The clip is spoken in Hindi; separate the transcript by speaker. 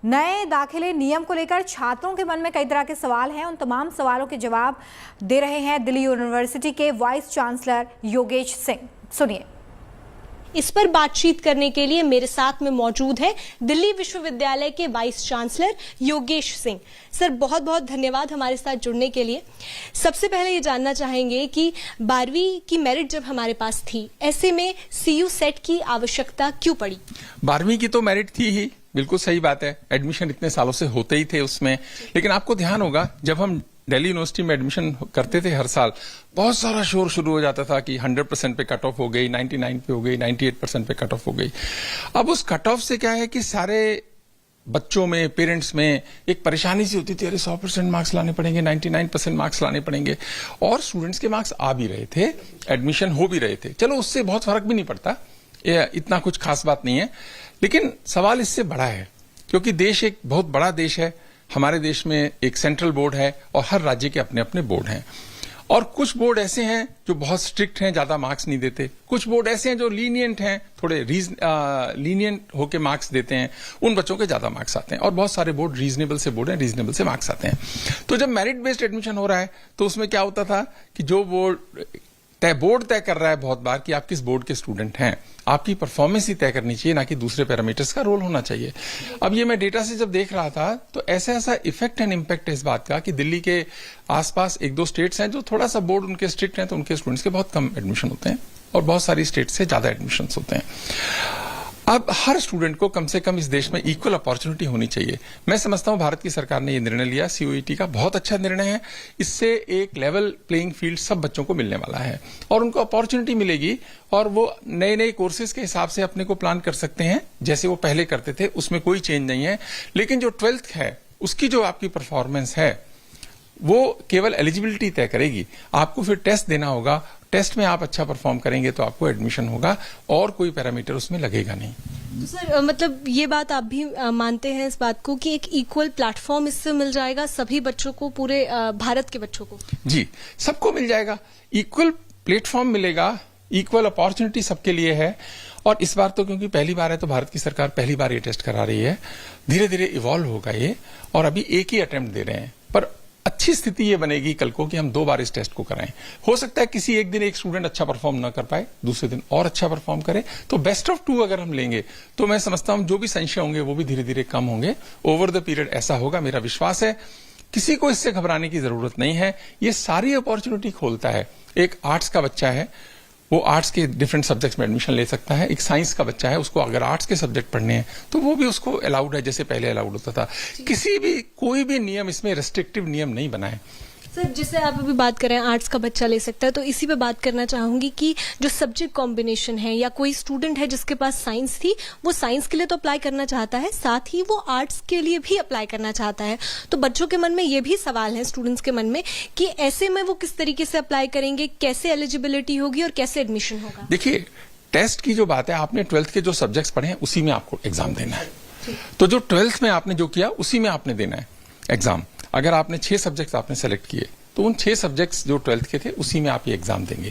Speaker 1: नए दाखिले नियम को लेकर छात्रों के मन में कई तरह के सवाल हैं। उन तमाम सवालों के जवाब दे रहे हैं दिल्ली यूनिवर्सिटी के वाइस चांसलर योगेश सिंह। सुनिए।
Speaker 2: इस पर बातचीत करने के लिए मेरे साथ में मौजूद है दिल्ली विश्वविद्यालय के vice chancellor Yogesh Singh. Sir, बहुत बहुत धन्यवाद हमारे साथ जुड़ने के लिए। सबसे पहले ये जानना चाहेंगे कि 12वीं की मेरिट जब हमारे पास थी, ऐसे में CU सेट की आवश्यकता क्यों पड़ी?
Speaker 3: 12वीं की तो मेरिट थी ही, बिल्कुल सही बात है। एडमिशन इतने सालों से होते ही थे उसमें, लेकिन आपको ध्यान होगा जब हम दिल्ली यूनिवर्सिटी में एडमिशन करते थे हर साल, बहुत सारा शोर शुरू हो जाता था कि 100% पे कट ऑफ हो गई, 99 पे हो गई, 98% पे कट ऑफ हो गई। अब उस कट ऑफ से क्या है कि सारे बच्चों में, पेरेंट्स में एक परेशानी सी होती थी, अरे 100% मार्क्स लाने पड़ेंगे, 99% मार्क्स लाने पड़ेंगे। और स्टूडेंट्स के मार्क्स आ भी रहे थे, एडमिशन हो भी रहे थे। चलो, उससे बहुत फर्क भी नहीं पड़ता, इतना कुछ खास बात नहीं है। लेकिन सवाल इससे बड़ा है, क्योंकि देश एक बहुत बड़ा देश है। हमारे देश में एक सेंट्रल बोर्ड है और हर राज्य के अपने अपने बोर्ड हैं। और कुछ बोर्ड ऐसे हैं जो बहुत स्ट्रिक्ट हैं, ज्यादा मार्क्स नहीं देते। कुछ बोर्ड ऐसे हैं जो लीनियंट हैं, थोड़े लीनियंट होके मार्क्स देते हैं, उन बच्चों के ज्यादा मार्क्स आते हैं। और बहुत सारे बोर्ड रीजनेबल से बोर्ड हैं, रीजनेबल से मार्क्स आते हैं। तो जब मेरिट बेस्ड एडमिशन हो रहा है तो उसमें क्या होता था कि जो बोर्ड तय कर रहा है बहुत बार कि आप किस बोर्ड के स्टूडेंट हैं, आपकी परफॉर्मेंस ही तय करनी चाहिए, ना कि दूसरे पैरामीटर्स का रोल होना चाहिए। अब ये मैं डेटा से जब देख रहा था तो ऐसा इफेक्ट एंड इम्पैक्ट है इस बात का कि दिल्ली के आसपास 1-2 स्टेट्स हैं जो थोड़ा सा बोर्ड उनके स्ट्रिक्ट हैं, तो उनके स्टूडेंट्स के बहुत कम एडमिशन होते हैं और बहुत सारी स्टेट से ज्यादा एडमिशन होते हैं। अब हर स्टूडेंट को कम से कम इस देश में इक्वल अपॉर्चुनिटी होनी चाहिए। मैं समझता हूं भारत की सरकार ने यह निर्णय लिया, CUET का बहुत अच्छा निर्णय है। इससे एक लेवल प्लेइंग फील्ड सब बच्चों को मिलने वाला है और उनको अपॉर्चुनिटी मिलेगी और वो नए नए कोर्सेज के हिसाब से अपने को प्लान कर सकते हैं जैसे वो पहले करते थे, उसमें कोई चेंज नहीं है। लेकिन जो 12th है उसकी जो आपकी परफॉर्मेंस है वो केवल एलिजिबिलिटी तय करेगी। आपको फिर टेस्ट देना होगा, टेस्ट में आप अच्छा परफॉर्म करेंगे तो आपको एडमिशन होगा और कोई पैरामीटर उसमें लगेगा नहीं।
Speaker 2: तो सर, मतलब ये बात आप भी मानते हैं इस बात को कि एक इक्वल प्लेटफॉर्म इससे मिल जाएगा सभी बच्चों को, पूरे भारत के बच्चों को?
Speaker 3: जी, सबको मिल जाएगा, इक्वल प्लेटफॉर्म मिलेगा, इक्वल अपॉर्चुनिटी सबके लिए है। और इस बार तो क्योंकि पहली बार है तो भारत की सरकार पहली बार ये टेस्ट करा रही है। धीरे धीरे इवॉल्व होगा ये, और अभी एक ही अटेम्प्ट दे रहे हैं। पर अच्छी स्थिति ये बनेगी कल को कि हम 2 बार इस टेस्ट को कराएं। हो सकता है किसी एक दिन एक स्टूडेंट अच्छा परफॉर्म ना कर पाए, दूसरे दिन और अच्छा परफॉर्म करे, तो बेस्ट ऑफ 2 अगर हम लेंगे तो मैं समझता हूं जो भी संशय होंगे वो भी धीरे धीरे कम होंगे। ओवर द पीरियड ऐसा होगा, मेरा विश्वास है। किसी को इससे घबराने की जरूरत नहीं है, ये सारी अपॉर्चुनिटी खोलता है। एक आर्ट्स का बच्चा है, वो आर्ट्स के डिफरेंट सब्जेक्ट्स में एडमिशन ले सकता है। एक साइंस का बच्चा है, उसको अगर आर्ट्स के सब्जेक्ट पढ़ने हैं तो वो भी उसको अलाउड है, जैसे पहले अलाउड होता था। कोई भी नियम इसमें रेस्ट्रिक्टिव नियम नहीं बनाए।
Speaker 2: सर, जिससे आप अभी बात करें आर्ट्स का बच्चा ले सकता है, तो इसी पे बात करना चाहूंगी कि जो सब्जेक्ट कॉम्बिनेशन है, या कोई स्टूडेंट है जिसके पास साइंस थी, वो साइंस के लिए तो अप्लाई करना चाहता है, साथ ही वो आर्ट्स के लिए भी अप्लाई करना चाहता है। तो बच्चों के मन में ये भी सवाल है, स्टूडेंट्स के मन में, कि ऐसे में वो किस तरीके से अप्लाई करेंगे, कैसे एलिजिबिलिटी होगी और कैसे एडमिशन होगा?
Speaker 3: देखिए, टेस्ट की जो बात है, आपने 12th के जो सब्जेक्ट्स पढ़े हैं उसी में आपको एग्जाम देना है। तो जो 12th में आपने जो किया उसी में आपने देना है एग्जाम। अगर आपने 6 सब्जेक्ट्स आपने सेलेक्ट किए तो उन 6 सब्जेक्ट्स जो 12th के थे उसी में आप ये एग्जाम देंगे।